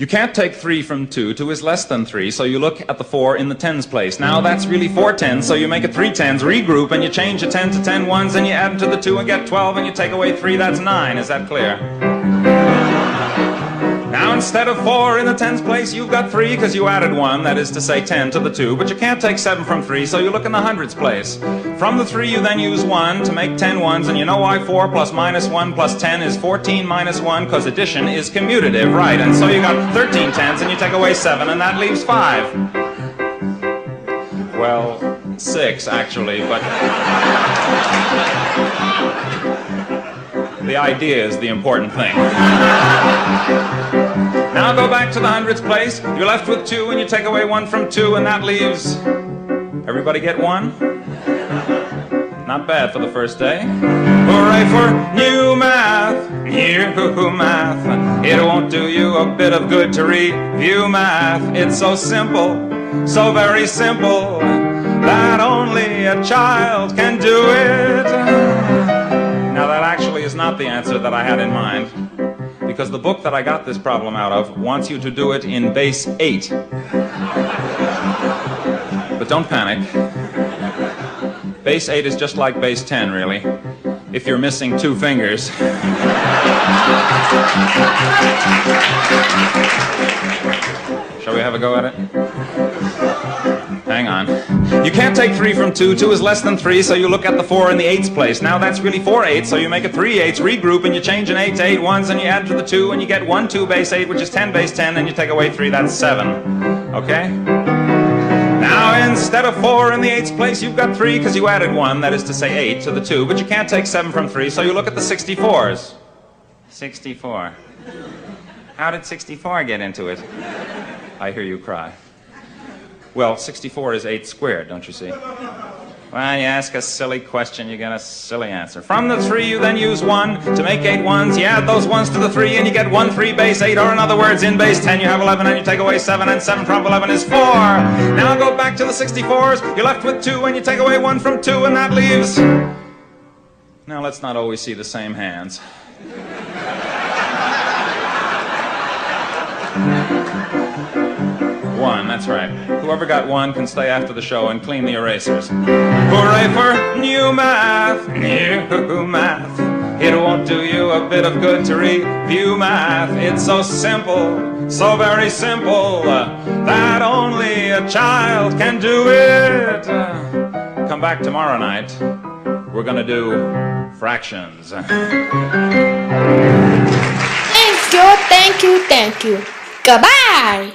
You can't take 3 from 2. 2 is less than 3, so you look at the 4 in the tens place. Now that's really 4 tens, so you make it 3 tens, regroup, and you change a 10 to 10 ones, and you add them to the 2 and get 12, and you take away 3, that's 9. Is that clear? Now instead of 4 in the tens place, you've got 3 because you added 1, that is to say 10 to the 2, but you can't take 7 from 3, so you look in the hundreds place. From the 3 you then use 1 to make 10 ones, and you know why 4 plus minus 1 plus 10 is 14 minus 1, because addition is commutative, right? And so you got 13 tens, and you take away 7, and that leaves 5. Well, 6 actually, but the idea is the important thing. Now go back to the hundreds place. You're left with 2 and you take away 1 from 2 and that leaves... Everybody get 1? Not bad for the first day. Hooray for new math, new math. It won't do you a bit of good to review math. It's so simple, so very simple, that only a child can do it. Now that actually is not the answer that I had in mind, because the book that I got this problem out of wants you to do it in base 8. But don't panic. Base 8 is just like base 10, really, if you're missing 2 fingers. Shall we have a go at it? Hang on. You can't take 3 from 2. 2 is less than 3, so you look at the 4 in the 8's place. Now that's really 4 8s, so you make it 3 8s, regroup, and you change an 8 to 8 ones, and you add to the 2, and you get 1 2 base 8, which is 10 base 10, and you take away 3, that's 7. Okay? Now instead of 4 in the 8's place, you've got 3, because you added 1, that is to say 8, to the 2, but you can't take 7 from 3, so you look at the 64s. 64. How did 64 get into it? I hear you cry. Well, 64 is 8 squared, don't you see? Well, you ask a silly question, you get a silly answer. From the 3, you then use 1 to make 8 ones. You add those ones to the 3, and you get 1 3 base 8, or in other words, in base 10 you have 11, and you take away 7, and 7 from 11 is 4. Now go back to the 64s. You're left with 2, and you take away 1 from 2, and that leaves... Now let's not always see the same hands. One, that's right. Whoever got 1 can stay after the show and clean the erasers. Hooray for new math, new math. It won't do you a bit of good to review math. It's so simple, so very simple, that only a child can do it. Come back tomorrow night. We're gonna do fractions. Thank you, thank you, thank you. Goodbye.